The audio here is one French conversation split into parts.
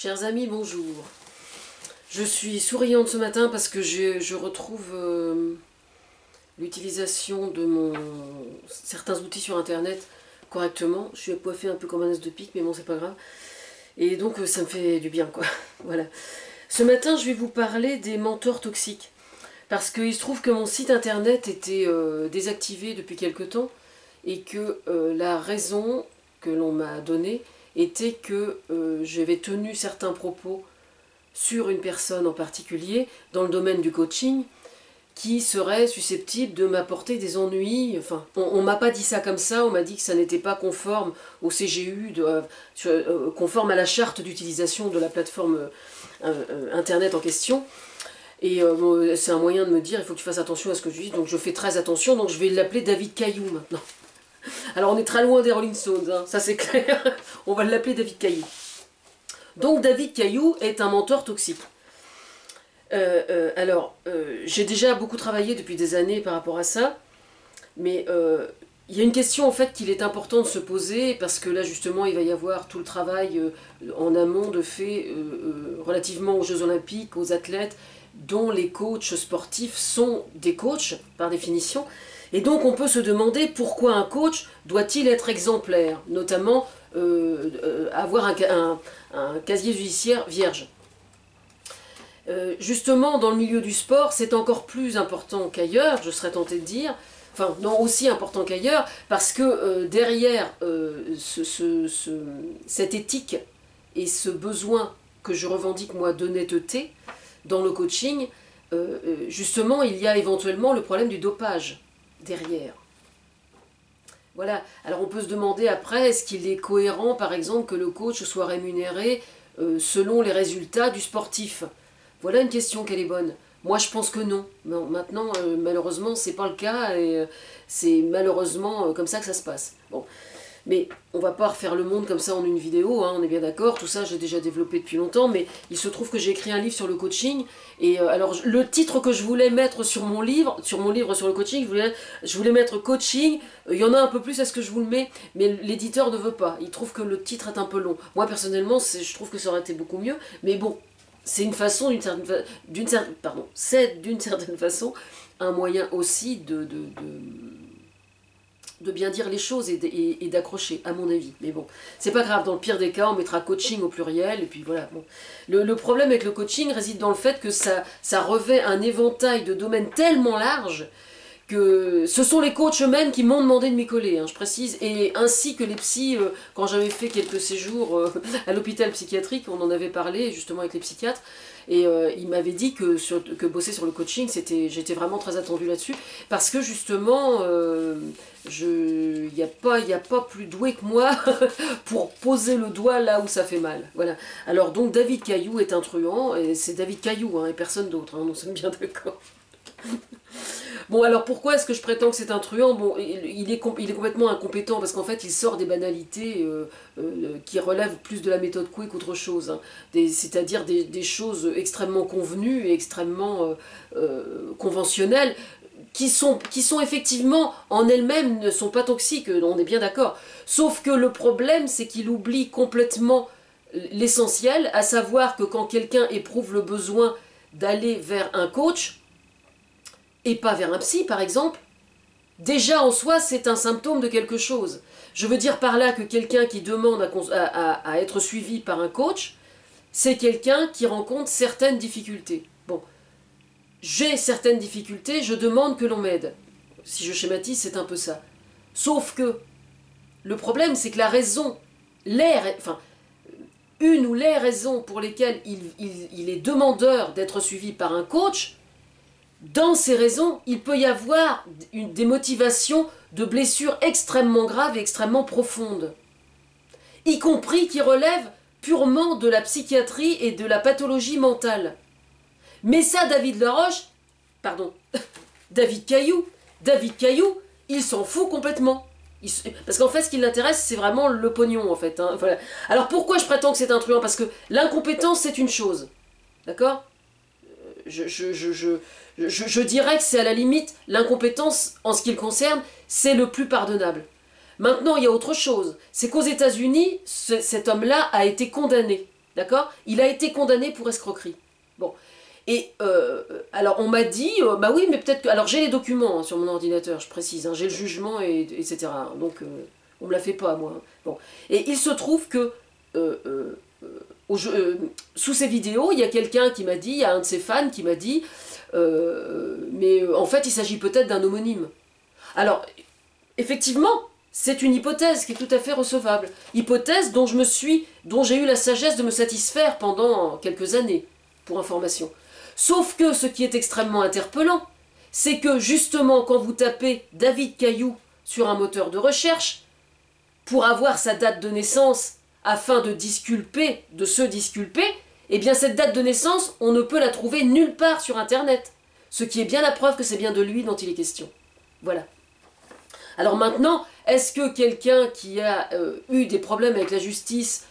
Chers amis, bonjour. Je suis souriante ce matin parce que je retrouve l'utilisation de certains outils sur internet correctement. Je suis coiffée un peu comme un os de pique, mais bon, c'est pas grave. Et donc ça me fait du bien, quoi. Voilà. Ce matin, je vais vous parler des mentors toxiques. Parce qu'il se trouve que mon site internet était désactivé depuis quelque temps et que la raison que l'on m'a donnée était que j'avais tenu certains propos sur une personne en particulier dans le domaine du coaching qui serait susceptible de m'apporter des ennuis. Enfin, on ne m'a pas dit ça comme ça, on m'a dit que ça n'était pas conforme au CGU, conforme à la charte d'utilisation de la plateforme internet en question. Et c'est un moyen de me dire, il faut que tu fasses attention à ce que je dis, donc je fais très attention, donc je vais l'appeler David Caillou maintenant. Alors on est très loin des Rolling Stones, hein, ça c'est clair, on va l'appeler David Caillou. Donc David Caillou est un mentor toxique. J'ai déjà beaucoup travaillé depuis des années par rapport à ça, mais il y a une question en fait qu'il est important de se poser, parce que là justement il va y avoir tout le travail en amont de fait relativement aux Jeux Olympiques, aux athlètes, dont les coachs sportifs sont des coachs par définition. Et donc on peut se demander pourquoi un coach doit-il être exemplaire, notamment avoir un casier judiciaire vierge. Justement, dans le milieu du sport, c'est encore plus important qu'ailleurs, je serais tentée de dire, enfin non, aussi important qu'ailleurs, parce que derrière cette éthique et ce besoin que je revendique moi d'honnêteté dans le coaching, justement il y a éventuellement le problème du dopage derrière. Voilà, alors on peut se demander après, est-ce qu'il est cohérent par exemple que le coach soit rémunéré selon les résultats du sportif? Voilà une question qu'elle est bonne. Moi je pense que non. Non, maintenant malheureusement c'est pas le cas et c'est malheureusement comme ça que ça se passe. Bon. Mais on va pas refaire le monde comme ça en une vidéo, hein, on est bien d'accord, tout ça j'ai déjà développé depuis longtemps, mais il se trouve que j'ai écrit un livre sur le coaching, et alors le titre que je voulais mettre sur mon livre sur le coaching, je voulais mettre coaching, il y en a un peu plus, est-ce que je vous le mets? Mais l'éditeur ne veut pas, il trouve que le titre est un peu long. Moi personnellement, je trouve que ça aurait été beaucoup mieux, mais bon, c'est une façon, d'une certaine façon, un moyen aussi de bien dire les choses et d'accrocher, à mon avis. Mais bon, c'est pas grave, dans le pire des cas, on mettra coaching au pluriel, et puis voilà. Bon. Le problème avec le coaching réside dans le fait que ça revêt un éventail de domaines tellement large que ce sont les coachs eux-mêmes qui m'ont demandé de m'y coller, hein, je précise, et ainsi que les psys, quand j'avais fait quelques séjours à l'hôpital psychiatrique, on en avait parlé justement avec les psychiatres, et ils m'avaient dit que bosser sur le coaching, j'étais vraiment très attendue là-dessus, parce que justement, il n'y a pas plus doué que moi pour poser le doigt là où ça fait mal. Voilà. Alors donc David Caillou est un truand, et c'est David Caillou, hein, et personne d'autre, hein, nous sommes bien d'accord. Bon, alors pourquoi est-ce que je prétends que c'est un truand? Bon, il est complètement incompétent, parce qu'en fait il sort des banalités qui relèvent plus de la méthode Coué qu'autre chose, hein. C'est-à-dire des choses extrêmement convenues et extrêmement conventionnelles, qui sont effectivement en elles-mêmes ne sont pas toxiques, on est bien d'accord. Sauf que le problème, c'est qu'il oublie complètement l'essentiel, à savoir que quand quelqu'un éprouve le besoin d'aller vers un coach, et pas vers un psy par exemple, déjà en soi c'est un symptôme de quelque chose. Je veux dire par là que quelqu'un qui demande à être suivi par un coach, c'est quelqu'un qui rencontre certaines difficultés. Bon, j'ai certaines difficultés, je demande que l'on m'aide. Si je schématise, c'est un peu ça. Sauf que le problème, c'est que la raison, une ou les raisons pour lesquelles il est demandeur d'être suivi par un coach, dans ces raisons, il peut y avoir des motivations de blessures extrêmement graves et extrêmement profondes, y compris qui relèvent purement de la psychiatrie et de la pathologie mentale. Mais ça, David Caillou, il s'en fout complètement. Parce qu'en fait, ce qui l'intéresse, c'est vraiment le pognon, en fait. Hein, voilà. Alors pourquoi je prétends que c'est un truand? Parce que l'incompétence, c'est une chose. D'accord? Je dirais que c'est à la limite, l'incompétence, en ce qui le concerne, c'est le plus pardonnable. Maintenant, il y a autre chose. C'est qu'aux États-Unis, cet homme-là a été condamné. D'accord? Il a été condamné pour escroquerie. Bon. Et alors on m'a dit, bah oui, mais peut-être que... Alors j'ai les documents hein, sur mon ordinateur, je précise, hein, j'ai le jugement, etc. Donc on me la fait pas, moi. Bon. Et il se trouve que sous ces vidéos, il y a quelqu'un qui m'a dit, il y a un de ses fans qui m'a dit, mais en fait il s'agit peut-être d'un homonyme. Alors, effectivement, c'est une hypothèse qui est tout à fait recevable. Hypothèse dont j'ai eu la sagesse de me satisfaire pendant quelques années, pour information. Sauf que ce qui est extrêmement interpellant, c'est que justement quand vous tapez David Caillou sur un moteur de recherche, pour avoir sa date de naissance afin de se disculper, eh bien cette date de naissance, on ne peut la trouver nulle part sur Internet. Ce qui est bien la preuve que c'est bien de lui dont il est question. Voilà. Alors maintenant, est-ce que quelqu'un qui a eu des problèmes avec la justice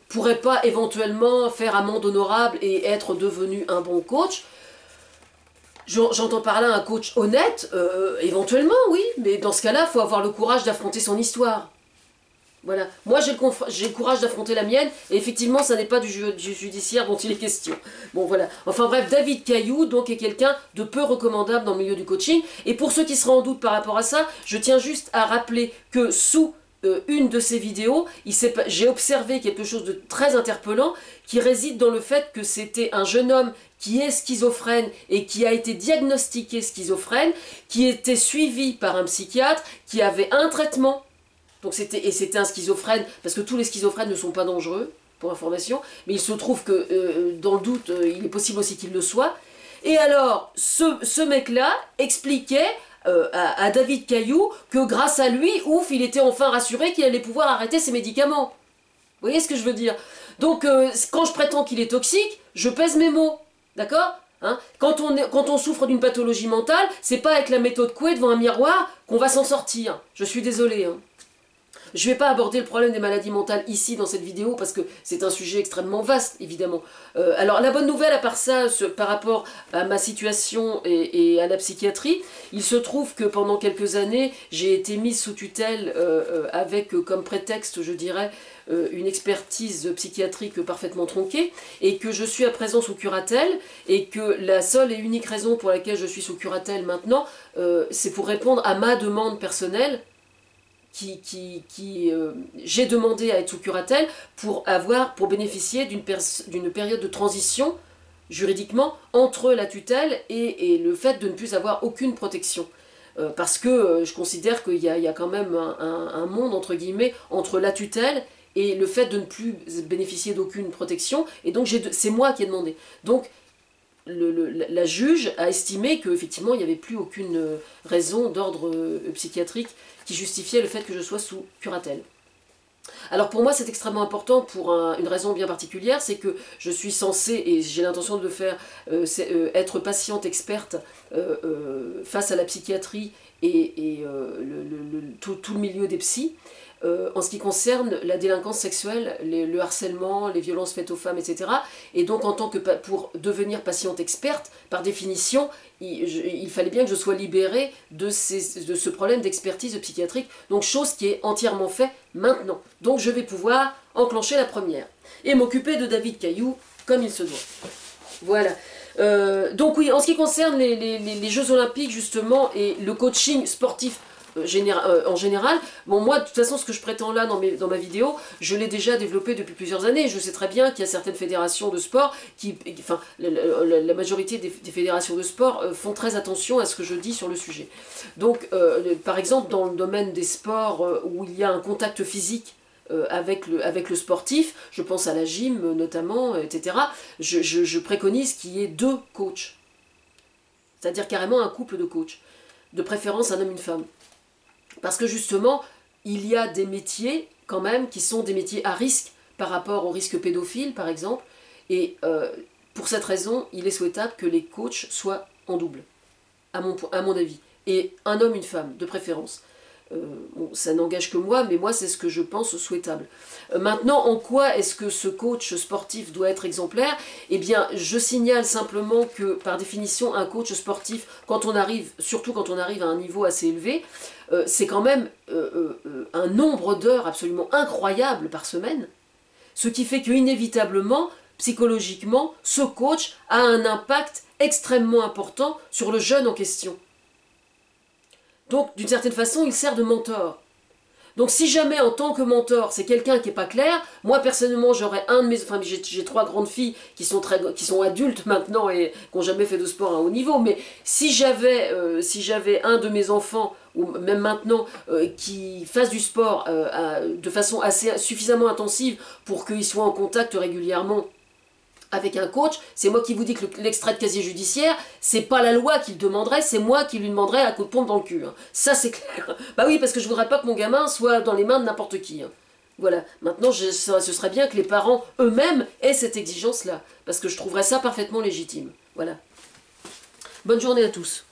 pourrait pas éventuellement faire amende honorable et être devenu un bon coach? J'entends par là un coach honnête, éventuellement oui, mais dans ce cas-là, il faut avoir le courage d'affronter son histoire. Voilà. Moi, j'ai le courage d'affronter la mienne, et effectivement, ça n'est pas du judiciaire dont il est question. Bon, voilà. Enfin bref, David Caillou, donc, est quelqu'un de peu recommandable dans le milieu du coaching. Et pour ceux qui seraient en doute par rapport à ça, je tiens juste à rappeler que sous une de ces vidéos, j'ai observé quelque chose de très interpellant, qui réside dans le fait que c'était un jeune homme qui est schizophrène et qui a été diagnostiqué schizophrène, qui était suivi par un psychiatre, qui avait un traitement. Donc c'était un schizophrène, parce que tous les schizophrènes ne sont pas dangereux, pour information, mais il se trouve que dans le doute, il est possible aussi qu'il le soit. Et alors, ce mec-là expliquait à David Caillou que grâce à lui, ouf, il était enfin rassuré qu'il allait pouvoir arrêter ses médicaments. Vous voyez ce que je veux dire? Donc quand je prétends qu'il est toxique, je pèse mes mots, d'accord? Hein, quand on souffre d'une pathologie mentale, c'est pas avec la méthode Coué devant un miroir qu'on va s'en sortir. Je suis désolée, hein. Je ne vais pas aborder le problème des maladies mentales ici dans cette vidéo parce que c'est un sujet extrêmement vaste, évidemment. Alors la bonne nouvelle à part ça, par rapport à ma situation et à la psychiatrie, il se trouve que pendant quelques années, j'ai été mise sous tutelle avec comme prétexte, je dirais, une expertise psychiatrique parfaitement tronquée, et que je suis à présent sous curatelle, et que la seule et unique raison pour laquelle je suis sous curatelle maintenant, c'est pour répondre à ma demande personnelle, j'ai demandé à être sous curatelle pour bénéficier d'une période de transition juridiquement entre la tutelle et le fait de ne plus avoir aucune protection. Parce que je considère qu'il y a quand même un monde, entre guillemets, entre la tutelle et le fait de ne plus bénéficier d'aucune protection, et donc c'est moi qui ai demandé. Donc la juge a estimé qu'effectivement il n'y avait plus aucune raison d'ordre psychiatrique qui justifiait le fait que je sois sous curatelle. Alors pour moi c'est extrêmement important pour une raison bien particulière, c'est que je suis censée, et j'ai l'intention de le faire, être patiente experte face à la psychiatrie et tout le milieu des psys, en ce qui concerne la délinquance sexuelle, le harcèlement, les violences faites aux femmes, etc. Et donc pour devenir patiente experte, par définition, il fallait bien que je sois libérée de ce problème d'expertise psychiatrique, donc chose qui est entièrement faite maintenant. Donc je vais pouvoir enclencher la première, et m'occuper de David Caillou comme il se doit. Voilà. Donc oui, en ce qui concerne les Jeux Olympiques, justement, et le coaching sportif, en général, bon, moi de toute façon ce que je prétends là dans ma vidéo, je l'ai déjà développé depuis plusieurs années. Je sais très bien qu'il y a certaines fédérations de sport enfin la majorité des fédérations de sport font très attention à ce que je dis sur le sujet. Donc par exemple dans le domaine des sports où il y a un contact physique avec le sportif, je pense à la gym notamment, etc., je préconise qu'il y ait 2 coachs, c'est-à-dire carrément un couple de coachs, de préférence un homme et une femme. Parce que justement, il y a des métiers quand même qui sont des métiers à risque par rapport au risque pédophile par exemple, et pour cette raison, il est souhaitable que les coachs soient en double, à mon avis, et un homme, une femme, de préférence. Bon, ça n'engage que moi, mais moi c'est ce que je pense souhaitable. Maintenant, en quoi est-ce que ce coach sportif doit être exemplaire? Eh bien, je signale simplement que, par définition, un coach sportif, surtout quand on arrive à un niveau assez élevé, c'est quand même un nombre d'heures absolument incroyable par semaine, Ce qui fait que inévitablement, psychologiquement, ce coach a un impact extrêmement important sur le jeune en question. Donc, d'une certaine façon, il sert de mentor. Donc si jamais en tant que mentor, c'est quelqu'un qui n'est pas clair, moi personnellement j'aurais un de mes... Enfin j'ai 3 grandes filles qui sont adultes maintenant et qui n'ont jamais fait de sport à haut niveau, mais si j'avais un de mes enfants, ou même maintenant, qui fasse du sport de façon suffisamment intensive pour qu'il soit en contact régulièrement avec un coach, c'est moi qui vous dis que l'extrait de casier judiciaire, c'est pas la loi qui le demanderait, c'est moi qui lui demanderais un coup de pompe dans le cul. Hein. Ça c'est clair. Bah oui, parce que je voudrais pas que mon gamin soit dans les mains de n'importe qui. Hein. Voilà. Maintenant, ce serait bien que les parents eux-mêmes aient cette exigence-là, parce que je trouverais ça parfaitement légitime. Voilà. Bonne journée à tous.